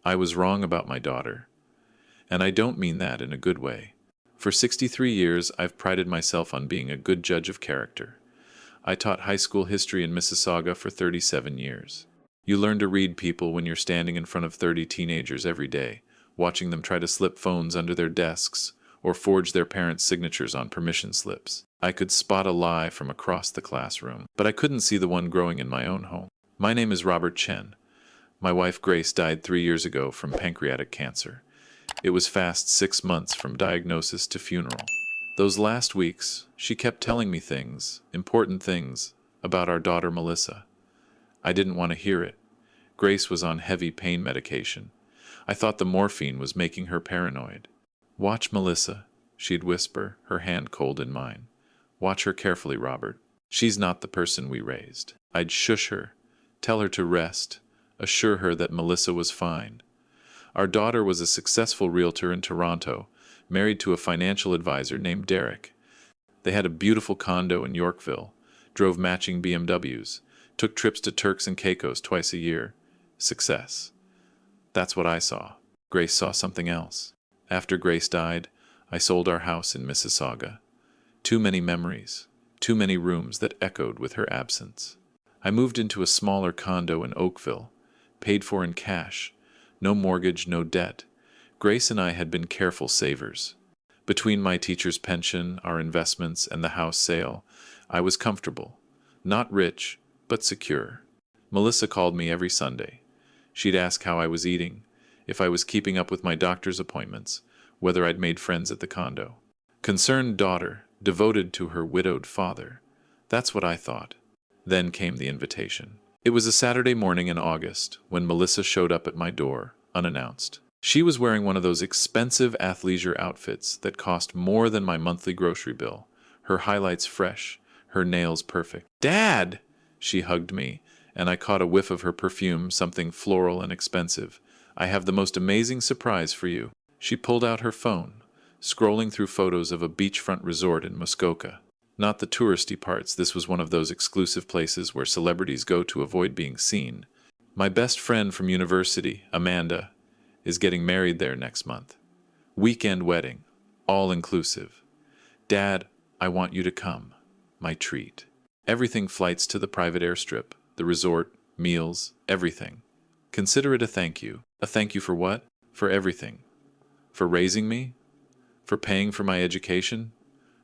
I was wrong about my daughter. And I don't mean that in a good way. For 63 years, I've prided myself on being a good judge of character. I taught high school history in Mississauga for 37 years. You learn to read people when you're standing in front of 30 teenagers every day, watching them try to slip phones under their desks or forge their parents' signatures on permission slips. I could spot a lie from across the classroom, but I couldn't see the one growing in my own home. My name is Robert Chen. My wife Grace died 3 years ago from pancreatic cancer. It was fast 6 months from diagnosis to funeral. Those last weeks, she kept telling me things, important things, about our daughter Melissa. I didn't want to hear it. Grace was on heavy pain medication. I thought the morphine was making her paranoid. "Watch Melissa," she'd whisper, her hand cold in mine. "Watch her carefully, Robert. She's not the person we raised." I'd shush her, tell her to rest, assure her that Melissa was fine. Our daughter was a successful realtor in Toronto, married to a financial advisor named Derek. They had a beautiful condo in Yorkville, drove matching BMWs, took trips to Turks and Caicos twice a year. Success. That's what I saw. Grace saw something else. After Grace died, I sold our house in Mississauga. Too many memories, too many rooms that echoed with her absence. I moved into a smaller condo in Oakville, paid for in cash, no mortgage, no debt. Grace and I had been careful savers. Between my teacher's pension, our investments, and the house sale, I was comfortable. Not rich, but secure. Melissa called me every Sunday. She'd ask how I was eating, if I was keeping up with my doctor's appointments, whether I'd made friends at the condo. Concerned daughter, devoted to her widowed father. That's what I thought. Then came the invitation. It was a Saturday morning in August when Melissa showed up at my door, unannounced. She was wearing one of those expensive athleisure outfits that cost more than my monthly grocery bill, her highlights fresh, her nails perfect. "Dad!" She hugged me, and I caught a whiff of her perfume, something floral and expensive. "I have the most amazing surprise for you." She pulled out her phone, scrolling through photos of a beachfront resort in Muskoka. Not the touristy parts, this was one of those exclusive places where celebrities go to avoid being seen. My best friend from university, Amanda, is getting married there next month. Weekend wedding, all inclusive. "Dad, I want you to come. My treat." Everything, flights to the private airstrip, the resort, meals, everything. Consider it a thank you. A thank you for what? For everything. For raising me? For paying for my education?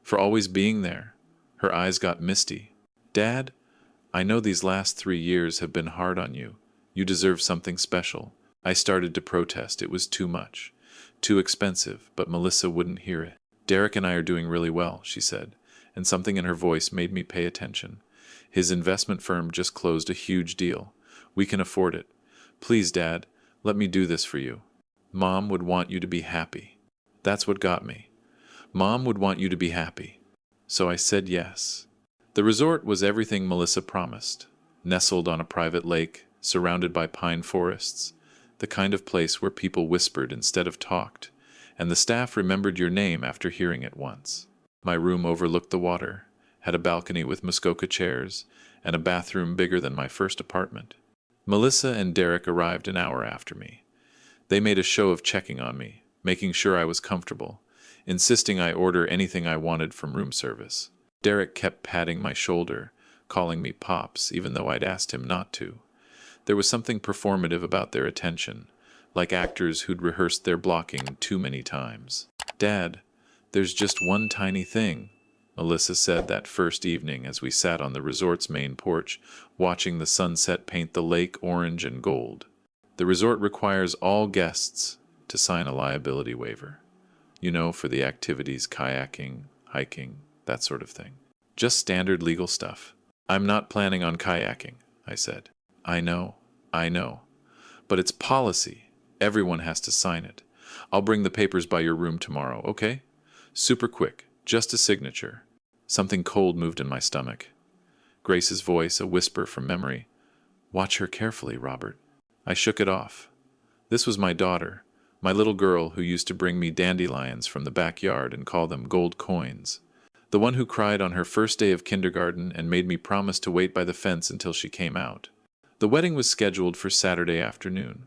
For always being there? Her eyes got misty. "Dad, I know these last 3 years have been hard on you. You deserve something special." I started to protest. It was too much. Too expensive, but Melissa wouldn't hear it. "Derek and I are doing really well," she said, and something in her voice made me pay attention. "His investment firm just closed a huge deal. We can afford it. Please, Dad, let me do this for you. Mom would want you to be happy." That's what got me. Mom would want you to be happy. So I said yes. The resort was everything Melissa promised. Nestled on a private lake, surrounded by pine forests, the kind of place where people whispered instead of talked, and the staff remembered your name after hearing it once. My room overlooked the water, had a balcony with Muskoka chairs, and a bathroom bigger than my first apartment. Melissa and Derek arrived an hour after me. They made a show of checking on me, making sure I was comfortable, insisting I order anything I wanted from room service. Derek kept patting my shoulder, calling me Pops, even though I'd asked him not to. There was something performative about their attention, like actors who'd rehearsed their blocking too many times. "Dad, there's just one tiny thing," Melissa said that first evening as we sat on the resort's main porch, watching the sunset paint the lake orange and gold. "The resort requires all guests to sign a liability waiver. You know, for the activities, kayaking, hiking, that sort of thing. Just standard legal stuff." "I'm not planning on kayaking," I said. I know. But it's policy. Everyone has to sign it. I'll bring the papers by your room tomorrow, okay? Super quick, just a signature." Something cold moved in my stomach. Grace's voice, a whisper from memory. "Watch her carefully, Robert." I shook it off. This was my daughter, my little girl who used to bring me dandelions from the backyard and call them gold coins. The one who cried on her first day of kindergarten and made me promise to wait by the fence until she came out. The wedding was scheduled for Saturday afternoon.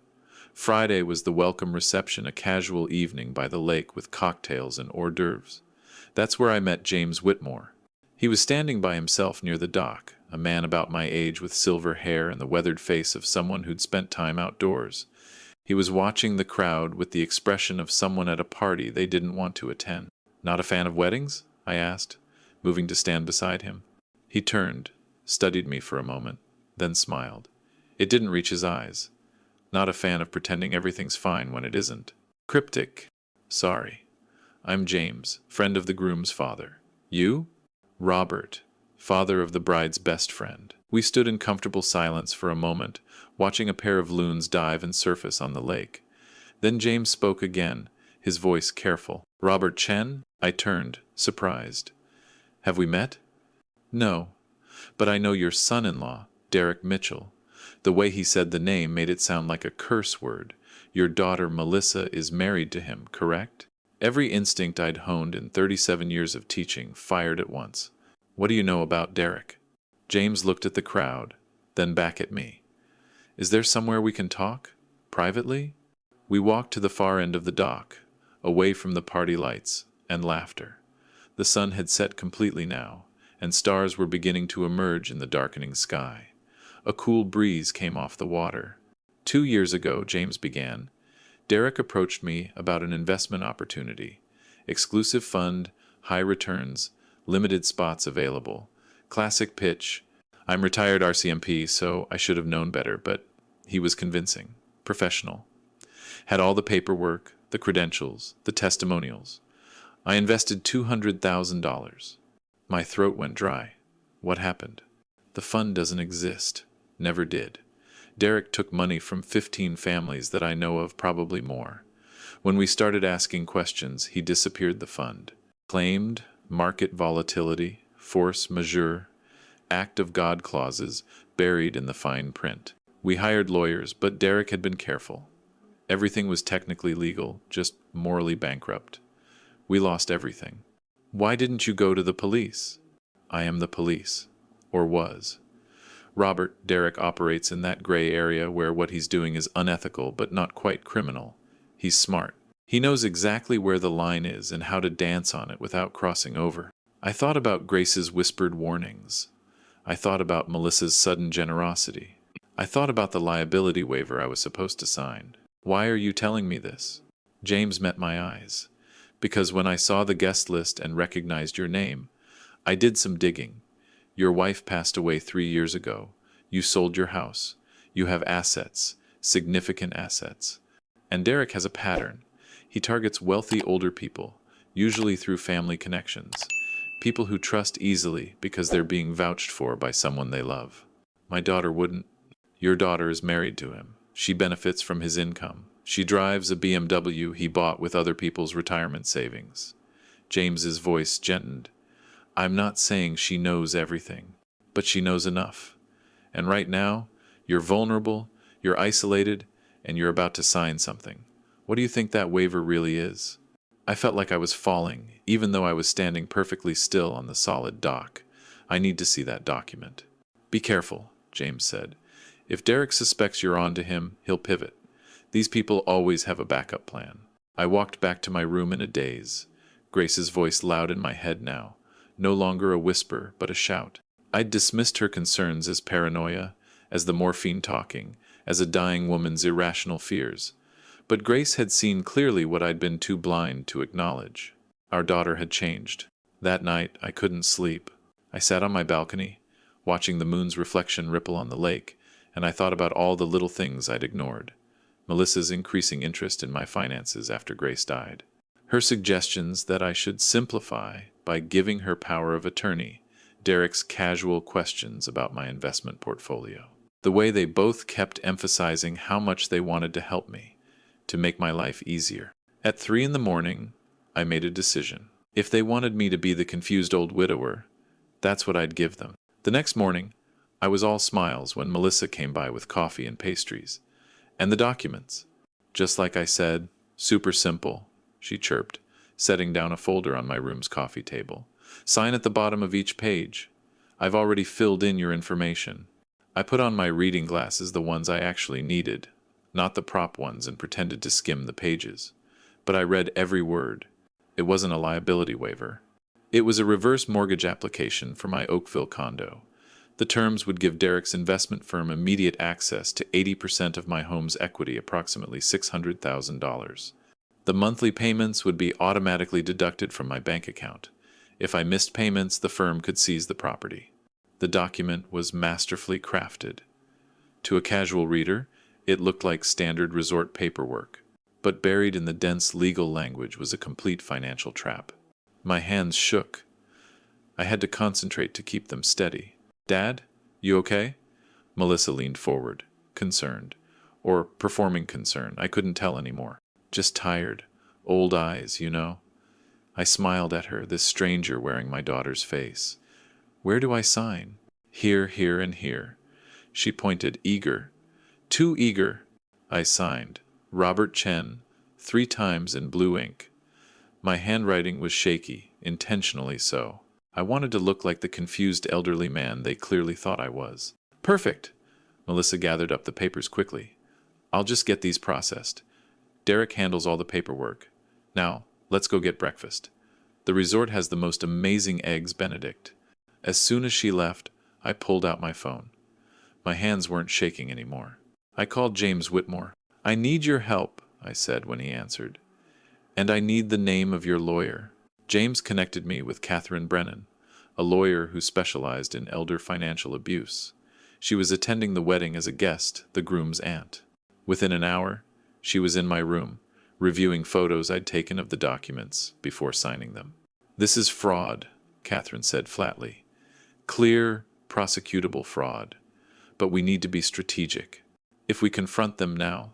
Friday was the welcome reception, a casual evening by the lake with cocktails and hors d'oeuvres. That's where I met James Whitmore. He was standing by himself near the dock, a man about my age with silver hair and the weathered face of someone who'd spent time outdoors. He was watching the crowd with the expression of someone at a party they didn't want to attend. "Not a fan of weddings?" I asked, moving to stand beside him. He turned, studied me for a moment, then smiled. It didn't reach his eyes. "Not a fan of pretending everything's fine when it isn't." Cryptic. "Sorry. I'm James, friend of the groom's father." "You?" "Robert, father of the bride's best friend." We stood in comfortable silence for a moment, watching a pair of loons dive and surface on the lake. Then James spoke again, his voice careful. "Robert Chen?" I turned, surprised. "Have we met?" "No, but I know your son-in-law, Derek Mitchell." The way he said the name made it sound like a curse word. "Your daughter Melissa is married to him, correct?" Every instinct I'd honed in 37 years of teaching fired at once. "What do you know about Derek?" James looked at the crowd, then back at me. "Is there somewhere we can talk? Privately?" We walked to the far end of the dock, away from the party lights and laughter. The sun had set completely now, and stars were beginning to emerge in the darkening sky. A cool breeze came off the water. "2 years ago," James began, "Derek approached me about an investment opportunity. Exclusive fund, high returns, limited spots available. Classic pitch. I'm retired RCMP, so I should have known better, but he was convincing, professional. Had all the paperwork, the credentials, the testimonials. I invested $200,000. My throat went dry. What happened? The fund doesn't exist. Never did. Derek took money from 15 families that I know of, probably more. When we started asking questions, he disappeared the fund. Claimed market volatility, force majeure, act of God clauses buried in the fine print. We hired lawyers, but Derek had been careful. Everything was technically legal, just morally bankrupt. We lost everything. Why didn't you go to the police? I am the police. Or was. Robert, Derek operates in that gray area where what he's doing is unethical but not quite criminal. He's smart. He knows exactly where the line is and how to dance on it without crossing over. I thought about Grace's whispered warnings. I thought about Melissa's sudden generosity. I thought about the liability waiver I was supposed to sign. Why are you telling me this? James met my eyes. Because when I saw the guest list and recognized your name, I did some digging. Your wife passed away 3 years ago. You sold your house. You have assets, significant assets. And Derek has a pattern. He targets wealthy older people, usually through family connections. People who trust easily because they're being vouched for by someone they love. My daughter wouldn't. Your daughter is married to him. She benefits from his income. She drives a BMW he bought with other people's retirement savings. James's voice gentlened. I'm not saying she knows everything, but she knows enough. And right now, you're vulnerable, you're isolated, and you're about to sign something. What do you think that waiver really is? I felt like I was falling, even though I was standing perfectly still on the solid dock. I need to see that document. Be careful, James said. If Derek suspects you're on to him, he'll pivot. These people always have a backup plan. I walked back to my room in a daze. Grace's voice loud in my head now. No longer a whisper, but a shout. I'd dismissed her concerns as paranoia, as the morphine talking, as a dying woman's irrational fears. But Grace had seen clearly what I'd been too blind to acknowledge. Our daughter had changed. That night, I couldn't sleep. I sat on my balcony, watching the moon's reflection ripple on the lake, and I thought about all the little things I'd ignored. Melissa's increasing interest in my finances after Grace died. Her suggestions that I should simplify by giving her power of attorney. Derek's casual questions about my investment portfolio. The way they both kept emphasizing how much they wanted to help me, to make my life easier. At 3 a.m, I made a decision. If they wanted me to be the confused old widower, that's what I'd give them. The next morning, I was all smiles when Melissa came by with coffee and pastries. And the documents. Just like I said, super simple, she chirped, setting down a folder on my room's coffee table. Sign at the bottom of each page. I've already filled in your information. I put on my reading glasses, the ones I actually needed, not the prop ones, and pretended to skim the pages. But I read every word. It wasn't a liability waiver. It was a reverse mortgage application for my Oakville condo. The terms would give Derek's investment firm immediate access to 80% of my home's equity, approximately $600,000. The monthly payments would be automatically deducted from my bank account. If I missed payments, the firm could seize the property. The document was masterfully crafted. To a casual reader, it looked like standard resort paperwork, but buried in the dense legal language was a complete financial trap. My hands shook. I had to concentrate to keep them steady. "Dad, you okay?" Melissa leaned forward, concerned. Or performing concern, I couldn't tell anymore. Just tired. Old eyes, you know. I smiled at her, this stranger wearing my daughter's face. "Where do I sign?" "Here, here, and here." She pointed, eager. "Too eager." I signed. "Robert Chen," 3 times in blue ink. My handwriting was shaky, intentionally so. I wanted to look like the confused elderly man they clearly thought I was. "Perfect!" Melissa gathered up the papers quickly. "I'll just get these processed. Derek handles all the paperwork. Now, let's go get breakfast. The resort has the most amazing eggs Benedict." As soon as she left, I pulled out my phone. My hands weren't shaking anymore. I called James Whitmore. "I need your help," I said when he answered. "And I need the name of your lawyer." James connected me with Catherine Brennan, a lawyer who specialized in elder financial abuse. She was attending the wedding as a guest, the groom's aunt. Within an hour, she was in my room, reviewing photos I'd taken of the documents before signing them. "This is fraud," Catherine said flatly. "Clear, prosecutable fraud. But we need to be strategic. If we confront them now,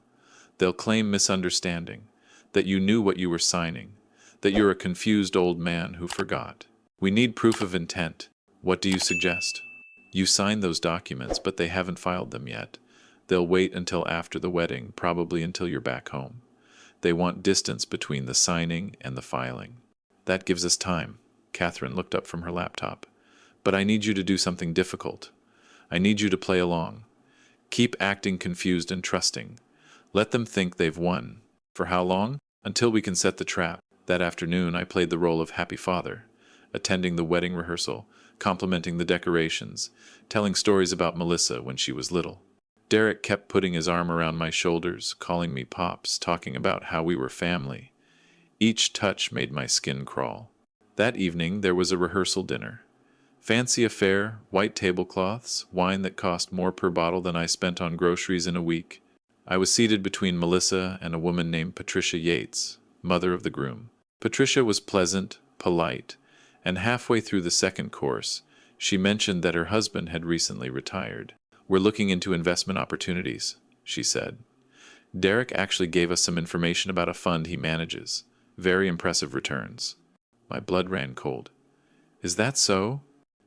they'll claim misunderstanding, that you knew what you were signing, that you're a confused old man who forgot. We need proof of intent. What do you suggest?" "You signed those documents, but they haven't filed them yet. They'll wait until after the wedding, probably until you're back home. They want distance between the signing and the filing." "That gives us time." Catherine looked up from her laptop. "But I need you to do something difficult. I need you to play along. Keep acting confused and trusting. Let them think they've won. For how long? Until we can set the trap." That afternoon, I played the role of happy father, attending the wedding rehearsal, complimenting the decorations, telling stories about Melissa when she was little. Derek kept putting his arm around my shoulders, calling me Pops, talking about how we were family. Each touch made my skin crawl. That evening, there was a rehearsal dinner. Fancy affair, white tablecloths, wine that cost more per bottle than I spent on groceries in a week. I was seated between Melissa and a woman named Patricia Yates, mother of the groom. Patricia was pleasant, polite, and halfway through the second course, she mentioned that her husband had recently retired. "We're looking into investment opportunities," she said. "Derek actually gave us some information about a fund he manages. Very impressive returns." My blood ran cold. "Is that so?"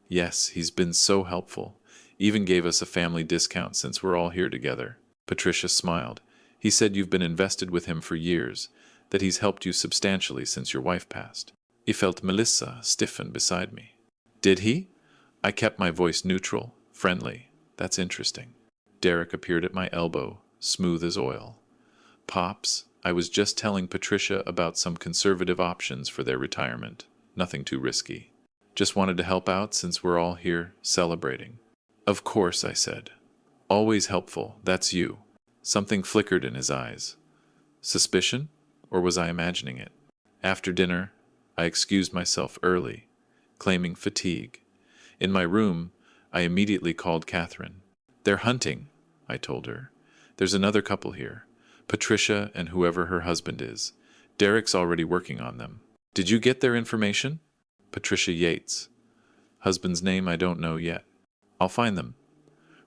"Yes, he's been so helpful. Even gave us a family discount since we're all here together." Patricia smiled. "He said you've been invested with him for years, that he's helped you substantially since your wife passed." I felt Melissa stiffen beside me. "Did he?" I kept my voice neutral, friendly. "That's interesting." Derek appeared at my elbow, smooth as oil. "Pops, I was just telling Patricia about some conservative options for their retirement. Nothing too risky. Just wanted to help out since we're all here celebrating." "Of course," I said. "Always helpful, that's you." Something flickered in his eyes. Suspicion? Or was I imagining it? After dinner, I excused myself early, claiming fatigue. In my room, I immediately called Catherine. "They're hunting," I told her. "There's another couple here, Patricia and whoever her husband is. Derek's already working on them." "Did you get their information?" "Patricia Yates. Husband's name I don't know yet." "I'll find them."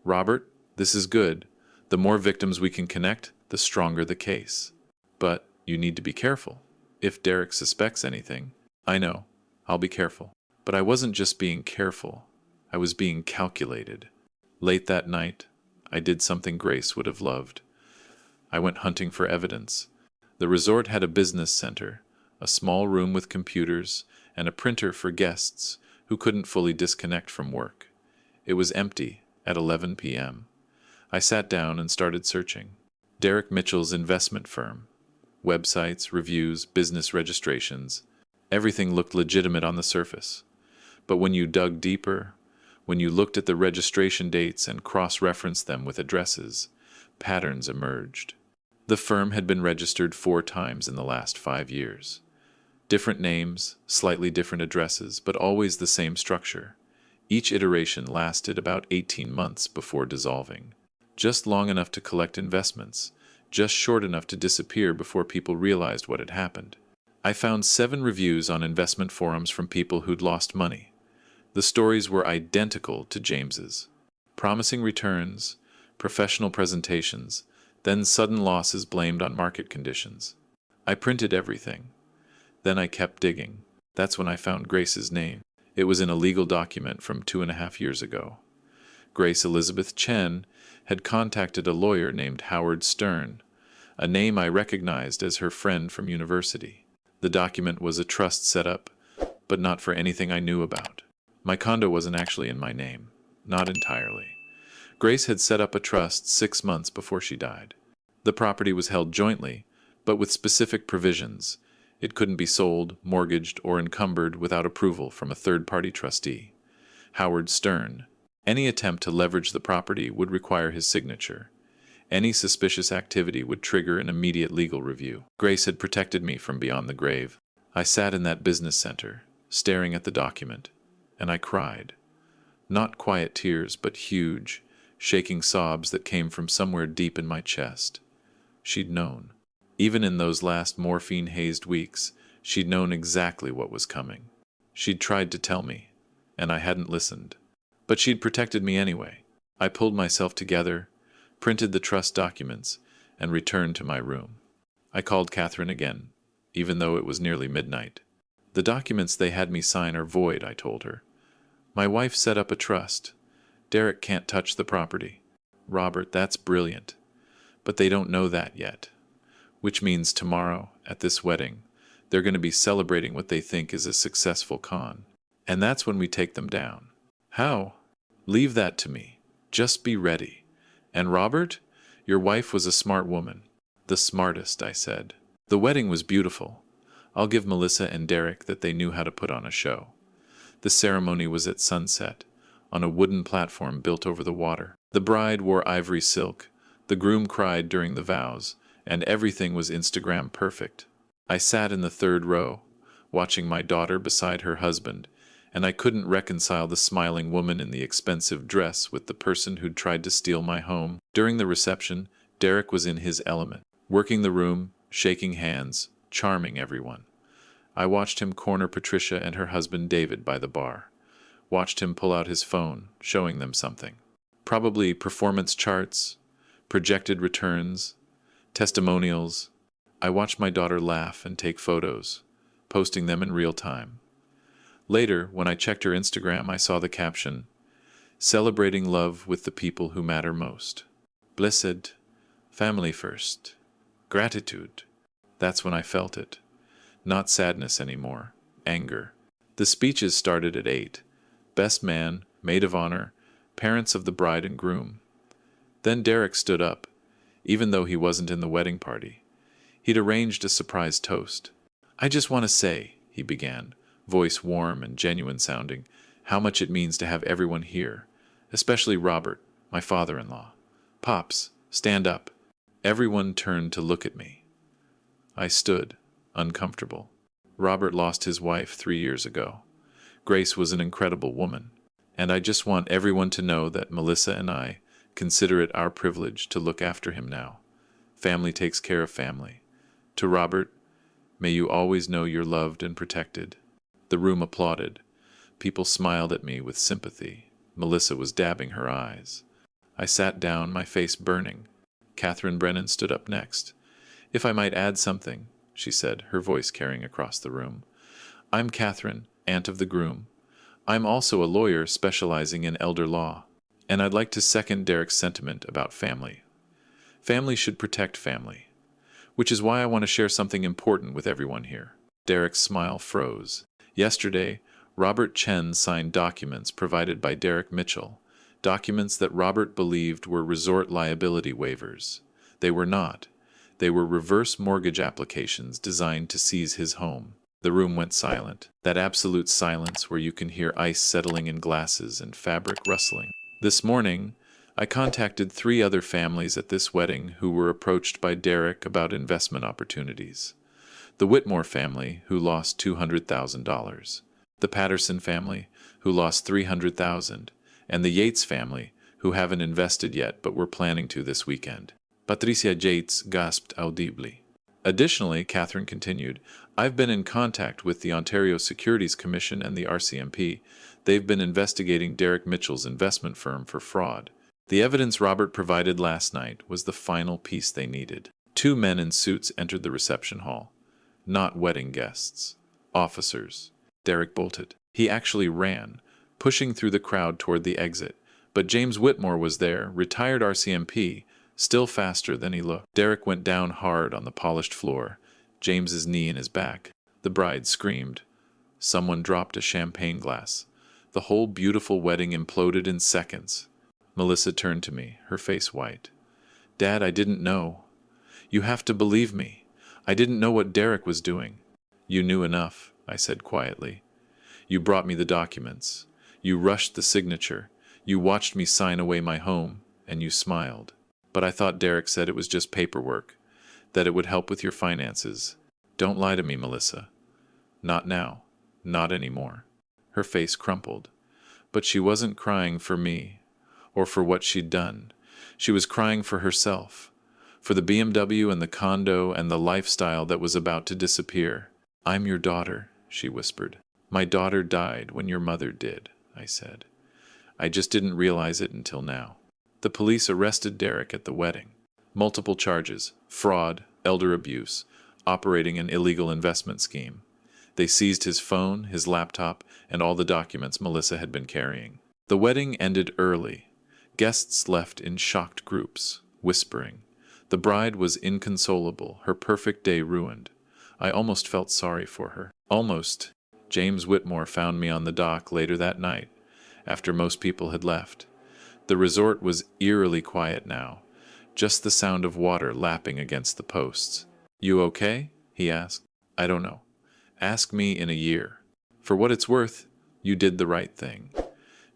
"Robert, this is good. The more victims we can connect, the stronger the case. But you need to be careful. If Derek suspects anything..." "I know. I'll be careful." But I wasn't just being careful. I was being calculated. Late that night, I did something Grace would have loved. I went hunting for evidence. The resort had a business center, a small room with computers, and a printer for guests who couldn't fully disconnect from work. It was empty at 11 p.m. I sat down and started searching. Derek Mitchell's investment firm. Websites, reviews, business registrations. Everything looked legitimate on the surface. But when you dug deeper, when you looked at the registration dates and cross-referenced them with addresses, patterns emerged. The firm had been registered 4 times in the last 5 years. Different names, slightly different addresses, but always the same structure. Each iteration lasted about 18 months before dissolving. Just long enough to collect investments, just short enough to disappear before people realized what had happened. I found 7 reviews on investment forums from people who'd lost money. The stories were identical to James's. Promising returns, professional presentations, then sudden losses blamed on market conditions. I printed everything. Then I kept digging. That's when I found Grace's name. It was in a legal document from 2.5 years ago. Grace Elizabeth Chen had contacted a lawyer named Howard Stern, a name I recognized as her friend from university. The document was a trust setup, but not for anything I knew about. My condo wasn't actually in my name. Not entirely. Grace had set up a trust 6 months before she died. The property was held jointly, but with specific provisions. It couldn't be sold, mortgaged, or encumbered without approval from a third-party trustee. Howard Stern. Any attempt to leverage the property would require his signature. Any suspicious activity would trigger an immediate legal review. Grace had protected me from beyond the grave. I sat in that business center, staring at the document, and I cried. Not quiet tears, but huge, shaking sobs that came from somewhere deep in my chest. She'd known. Even in those last morphine-hazed weeks, she'd known exactly what was coming. She'd tried to tell me, and I hadn't listened. But she'd protected me anyway. I pulled myself together, printed the trust documents, and returned to my room. I called Catherine again, even though it was nearly midnight. The documents they had me sign are void, I told her. My wife set up a trust. Derek can't touch the property. Robert, that's brilliant. But they don't know that yet. Which means tomorrow, at this wedding, they're going to be celebrating what they think is a successful con. And that's when we take them down. How? Leave that to me. Just be ready. And Robert, your wife was a smart woman. The smartest, I said. The wedding was beautiful. I'll give Melissa and Derek that they knew how to put on a show. The ceremony was at sunset, on a wooden platform built over the water. The bride wore ivory silk, the groom cried during the vows, and everything was Instagram perfect. I sat in the 3rd row, watching my daughter beside her husband, and I couldn't reconcile the smiling woman in the expensive dress with the person who'd tried to steal my home. During the reception, Derek was in his element, working the room, shaking hands, charming everyone. I watched him corner Patricia and her husband David by the bar. Watched him pull out his phone, showing them something. Probably performance charts, projected returns, testimonials. I watched my daughter laugh and take photos, posting them in real time. Later, when I checked her Instagram, I saw the caption, "Celebrating love with the people who matter most. Blessed, family first, gratitude." That's when I felt it. Not sadness anymore, anger. The speeches started at 8. Best man, maid of honor, parents of the bride and groom. Then Derek stood up, even though he wasn't in the wedding party. He'd arranged a surprise toast. "I just want to say," he began, voice warm and genuine sounding, "how much it means to have everyone here, especially Robert, my father-in-law. Pops, stand up." Everyone turned to look at me. I stood, uncomfortable. Robert lost his wife 3 years ago. Grace was an incredible woman, and I just want everyone to know that Melissa and I consider it our privilege to look after him now. Family takes care of family. To Robert, may you always know you're loved and protected. The room applauded. People smiled at me with sympathy. Melissa was dabbing her eyes. I sat down, my face burning. Catherine Brennan stood up next. "If I might add something," she said, her voice carrying across the room. "I'm Catherine, aunt of the groom. I'm also a lawyer specializing in elder law, and I'd like to second Derek's sentiment about family. Family should protect family, which is why I want to share something important with everyone here." Derek's smile froze. Yesterday, Robert Chen signed documents provided by Derek Mitchell, documents that Robert believed were resort liability waivers. They were not. They were reverse mortgage applications designed to seize his home. The room went silent. That absolute silence where you can hear ice settling in glasses and fabric rustling. This morning, I contacted 3 other families at this wedding who were approached by Derek about investment opportunities. The Whitmore family, who lost $200,000. The Patterson family, who lost $300,000. And the Yates family, who haven't invested yet but were planning to this weekend. Patricia Yates gasped audibly. Additionally, Catherine continued, I've been in contact with the Ontario Securities Commission and the RCMP. They've been investigating Derek Mitchell's investment firm for fraud. The evidence Robert provided last night was the final piece they needed. 2 men in suits entered the reception hall. Not wedding guests. Officers. Derek bolted. He actually ran, pushing through the crowd toward the exit. But James Whitmore was there, retired RCMP, still faster than he looked. Derek went down hard on the polished floor, James's knee in his back. The bride screamed. Someone dropped a champagne glass. The whole beautiful wedding imploded in seconds. Melissa turned to me, her face white. Dad, I didn't know. You have to believe me. I didn't know what Derek was doing. You knew enough, I said quietly. You brought me the documents. You rushed the signature. You watched me sign away my home, and you smiled. But I thought Derek said it was just paperwork, that it would help with your finances. Don't lie to me, Melissa. Not now. Not anymore. Her face crumpled. But she wasn't crying for me, or for what she'd done. She was crying for herself, for the BMW and the condo and the lifestyle that was about to disappear. I'm your daughter, she whispered. My daughter died when your mother did, I said. I just didn't realize it until now. The police arrested Derek at the wedding. Multiple charges: fraud, elder abuse, operating an illegal investment scheme. They seized his phone, his laptop, and all the documents Melissa had been carrying. The wedding ended early. Guests left in shocked groups, whispering. The bride was inconsolable, her perfect day ruined. I almost felt sorry for her. Almost. James Whitmore found me on the dock later that night, after most people had left. The resort was eerily quiet now, just the sound of water lapping against the posts. You okay? He asked. I don't know. Ask me in a year. For what it's worth, you did the right thing.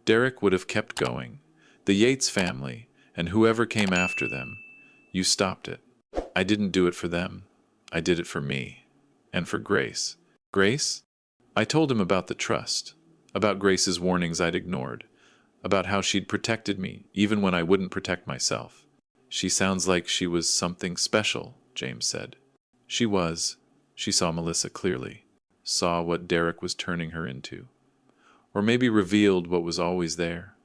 Derek would have kept going. The Yates family, and whoever came after them. You stopped it. I didn't do it for them. I did it for me. And for Grace. Grace? I told him about the trust, about Grace's warnings I'd ignored, about how she'd protected me, even when I wouldn't protect myself. She sounds like she was something special, James said. She was. She saw Melissa clearly, saw what Derek was turning her into. Or maybe revealed what was always there.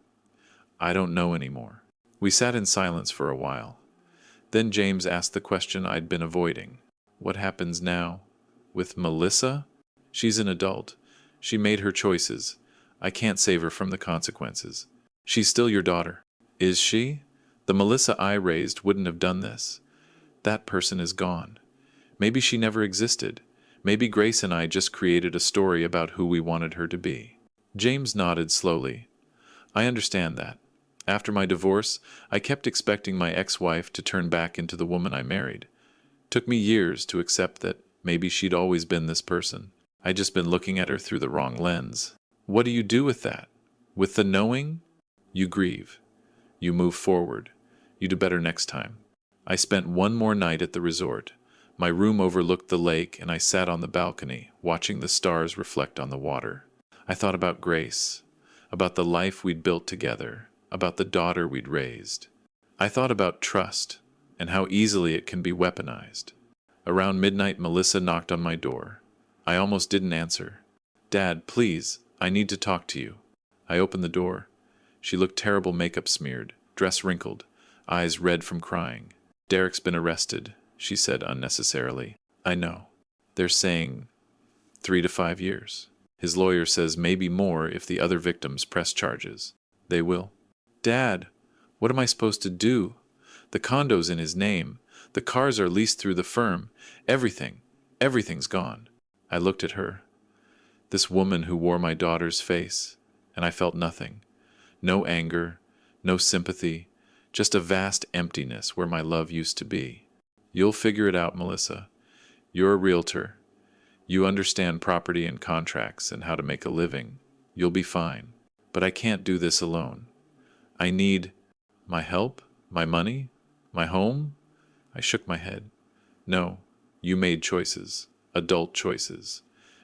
I don't know anymore. We sat in silence for a while. Then James asked the question I'd been avoiding. What happens now? With Melissa? She's an adult. She made her choices. I can't save her from the consequences. She's still your daughter. Is she? The Melissa I raised wouldn't have done this. That person is gone. Maybe she never existed. Maybe Grace and I just created a story about who we wanted her to be. James nodded slowly. I understand that. After my divorce, I kept expecting my ex-wife to turn back into the woman I married. Took me years to accept that maybe she'd always been this person. I'd just been looking at her through the wrong lens. What do you do with that? With the knowing? You grieve. You move forward. You do better next time. I spent one more night at the resort. My room overlooked the lake, and I sat on the balcony, watching the stars reflect on the water. I thought about Grace, about the life we'd built together, about the daughter we'd raised. I thought about trust, and how easily it can be weaponized. Around midnight, Melissa knocked on my door. I almost didn't answer. Dad, please, I need to talk to you. I opened the door. She looked terrible, makeup smeared, dress wrinkled, eyes red from crying. Derek's been arrested, she said unnecessarily. I know. They're saying 3 to 5 years. His lawyer says maybe more if the other victims press charges. They will. Dad, what am I supposed to do? The condo's in his name. The cars are leased through the firm. Everything's gone. I looked at her. This woman who wore my daughter's face, and I felt nothing. No anger, no sympathy, Just a vast emptiness where my love used to be. You'll figure it out, Melissa. You're a realtor. You understand property and contracts and how to make a living. You'll be fine. But I can't do this alone. I need my help, my money, my home. I shook my head. No, you made choices, adult choices.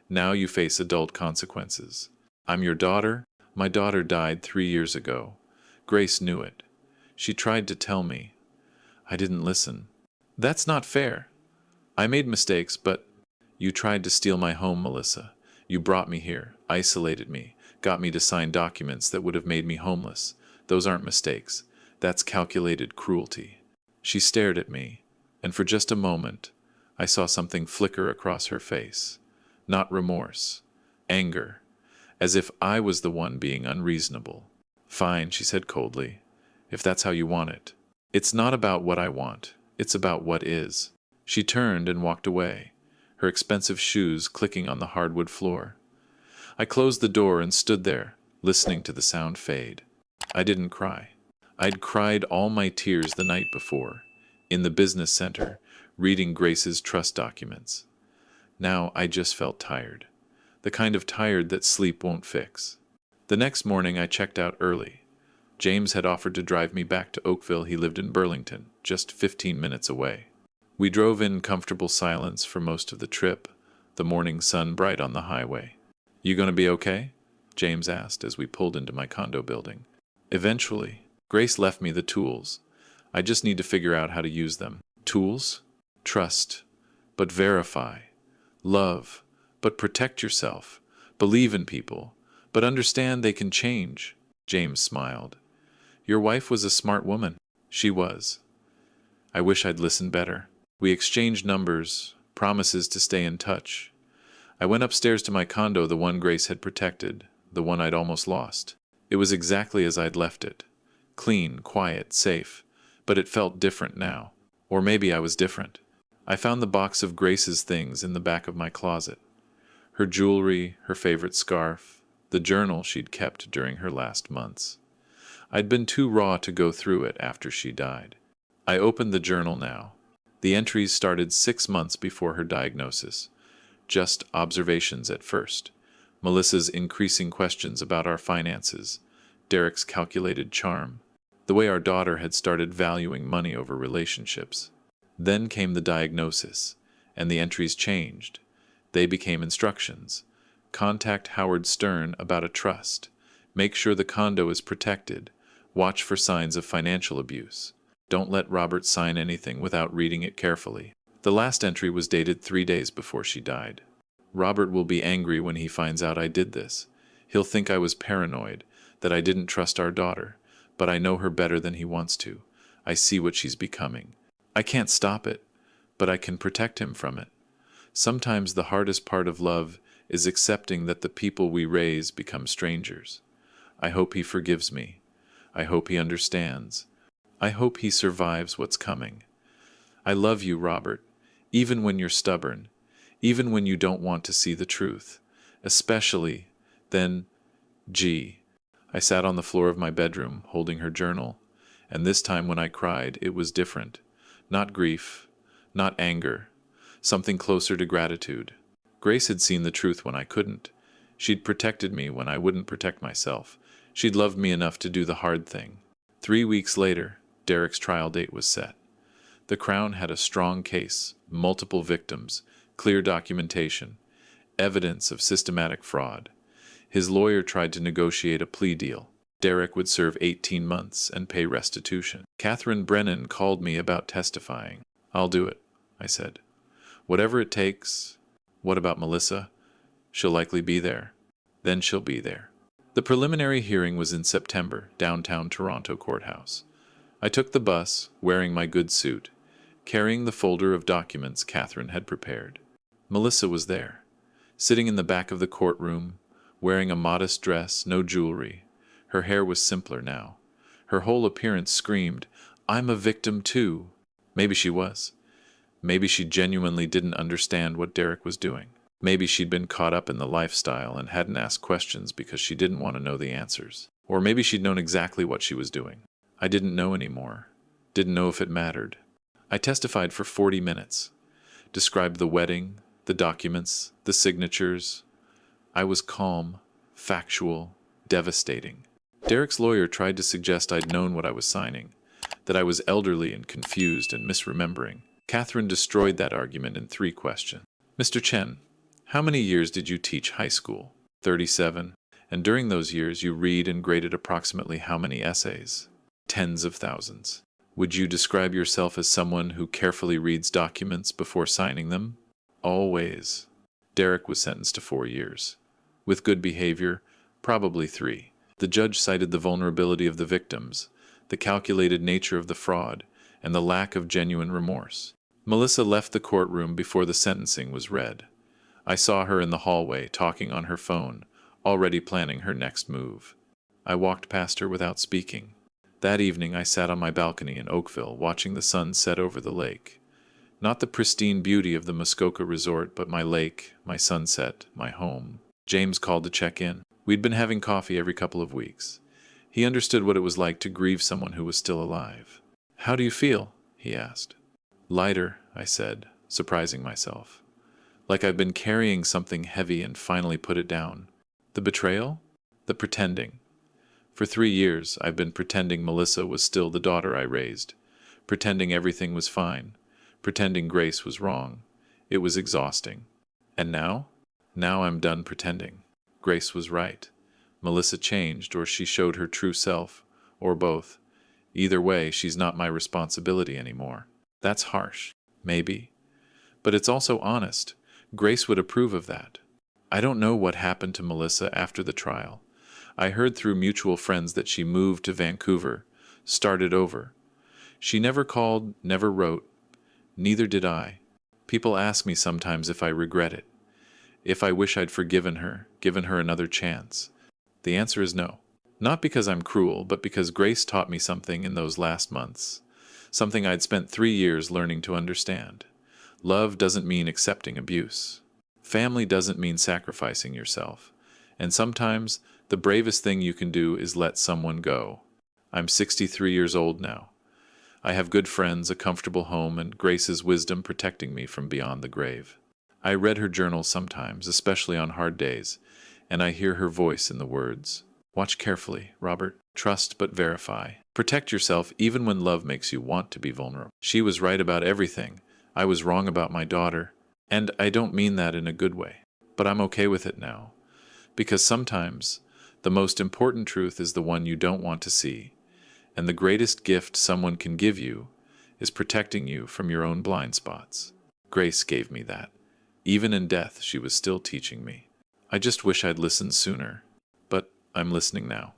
Now you face adult consequences. I'm your daughter. My daughter died 3 years ago. Grace knew it. She tried to tell me. I didn't listen. That's not fair. I made mistakes, but you tried to steal my home, Melissa. You brought me here, isolated me, got me to sign documents that would have made me homeless. Those aren't mistakes. That's calculated cruelty. She stared at me, and for just a moment, I saw something flicker across her face. Not remorse, anger, as if I was the one being unreasonable. Fine, she said coldly, if that's how you want it. It's not about what I want, it's about what is. She turned and walked away, her expensive shoes clicking on the hardwood floor. I closed the door and stood there, listening to the sound fade. I didn't cry. I'd cried all my tears the night before, in the business center, reading Grace's trust documents. Now I just felt tired, the kind of tired that sleep won't fix. The next morning I checked out early. James had offered to drive me back to Oakville. He lived in Burlington, just 15 minutes away. We drove in comfortable silence for most of the trip, the morning sun bright on the highway. You gonna be okay? James asked as we pulled into my condo building. Eventually, Grace left me the tools. I just need to figure out how to use them. Tools? Trust, but verify. Love, but protect yourself. Believe in people, but understand they can change. James smiled. Your wife was a smart woman. She was. I wish I'd listened better. We exchanged numbers, promises to stay in touch. I went upstairs to my condo, the one Grace had protected, the one I'd almost lost. It was exactly as I'd left it. Clean, quiet, safe, but it felt different now. Or maybe I was different. I found the box of Grace's things in the back of my closet. Her jewelry, her favorite scarf, the journal she'd kept during her last months. I'd been too raw to go through it after she died. I opened the journal now. The entries started 6 months before her diagnosis. Just observations at first. Melissa's increasing questions about our finances. Derek's calculated charm. The way our daughter had started valuing money over relationships. Then came the diagnosis, and the entries changed. They became instructions. Contact Howard Stern about a trust. Make sure the condo is protected. Watch for signs of financial abuse. Don't let Robert sign anything without reading it carefully. The last entry was dated 3 days before she died. Robert will be angry when he finds out I did this. He'll think I was paranoid, that I didn't trust our daughter, but I know her better than he wants to. I see what she's becoming. I can't stop it, but I can protect him from it. Sometimes the hardest part of love is accepting that the people we raise become strangers. I hope he forgives me. I hope he understands. I hope he survives what's coming. I love you, Robert, even when you're stubborn, even when you don't want to see the truth. Especially then, gee. I sat on the floor of my bedroom, holding her journal, and this time when I cried, it was different. Not grief, not anger, something closer to gratitude. Grace had seen the truth when I couldn't. She'd protected me when I wouldn't protect myself. She'd loved me enough to do the hard thing. 3 weeks later, Derek's trial date was set. The Crown had a strong case, multiple victims, clear documentation, evidence of systematic fraud. His lawyer tried to negotiate a plea deal. Derek would serve 18 months and pay restitution. Catherine Brennan called me about testifying. I'll do it, I said. Whatever it takes. What about Melissa? She'll likely be there. Then she'll be there. The preliminary hearing was in September, downtown Toronto courthouse. I took the bus, wearing my good suit, carrying the folder of documents Catherine had prepared. Melissa was there, sitting in the back of the courtroom, wearing a modest dress, no jewelry. Her hair was simpler now. Her whole appearance screamed, I'm a victim too. Maybe she was. Maybe she genuinely didn't understand what Derek was doing. Maybe she'd been caught up in the lifestyle and hadn't asked questions because she didn't want to know the answers. Or maybe she'd known exactly what she was doing. I didn't know anymore. Didn't know if it mattered. I testified for 40 minutes. Described the wedding, the documents, the signatures. I was calm, factual, devastating. Derek's lawyer tried to suggest I'd known what I was signing, that I was elderly and confused and misremembering. Catherine destroyed that argument in 3 questions. Mr. Chen, how many years did you teach high school? 37. And during those years you read and graded approximately how many essays? Tens of thousands. Would you describe yourself as someone who carefully reads documents before signing them? Always. Derek was sentenced to 4 years. With good behavior, probably 3. The judge cited the vulnerability of the victims, the calculated nature of the fraud, and the lack of genuine remorse. Melissa left the courtroom before the sentencing was read. I saw her in the hallway, talking on her phone, already planning her next move. I walked past her without speaking. That evening I sat on my balcony in Oakville, watching the sun set over the lake. Not the pristine beauty of the Muskoka resort, but my lake, my sunset, my home. James called to check in. We'd been having coffee every couple of weeks. He understood what it was like to grieve someone who was still alive. "How do you feel?" he asked. "Lighter," I said, surprising myself. Like I've been carrying something heavy and finally put it down. The betrayal? The pretending. For 3 years, I've been pretending Melissa was still the daughter I raised, pretending everything was fine, pretending Grace was wrong. It was exhausting. And now? Now I'm done pretending. Grace was right. Melissa changed, or she showed her true self, or both. Either way, she's not my responsibility anymore. That's harsh, maybe. But it's also honest. Grace would approve of that. I don't know what happened to Melissa after the trial. I heard through mutual friends that she moved to Vancouver, started over. She never called, never wrote. Neither did I. People ask me sometimes if I regret it, if I wish I'd forgiven her, given her another chance. The answer is no. Not because I'm cruel, but because Grace taught me something in those last months. Something I'd spent 3 years learning to understand. Love doesn't mean accepting abuse. Family doesn't mean sacrificing yourself. And sometimes, the bravest thing you can do is let someone go. I'm 63 years old now. I have good friends, a comfortable home, and Grace's wisdom protecting me from beyond the grave. I read her journals sometimes, especially on hard days, and I hear her voice in the words. Watch carefully, Robert. Trust but verify. Protect yourself even when love makes you want to be vulnerable. She was right about everything. I was wrong about my daughter. And I don't mean that in a good way. But I'm okay with it now. Because sometimes, the most important truth is the one you don't want to see. And the greatest gift someone can give you is protecting you from your own blind spots. Grace gave me that. Even in death, she was still teaching me. I just wish I'd listened sooner. But I'm listening now.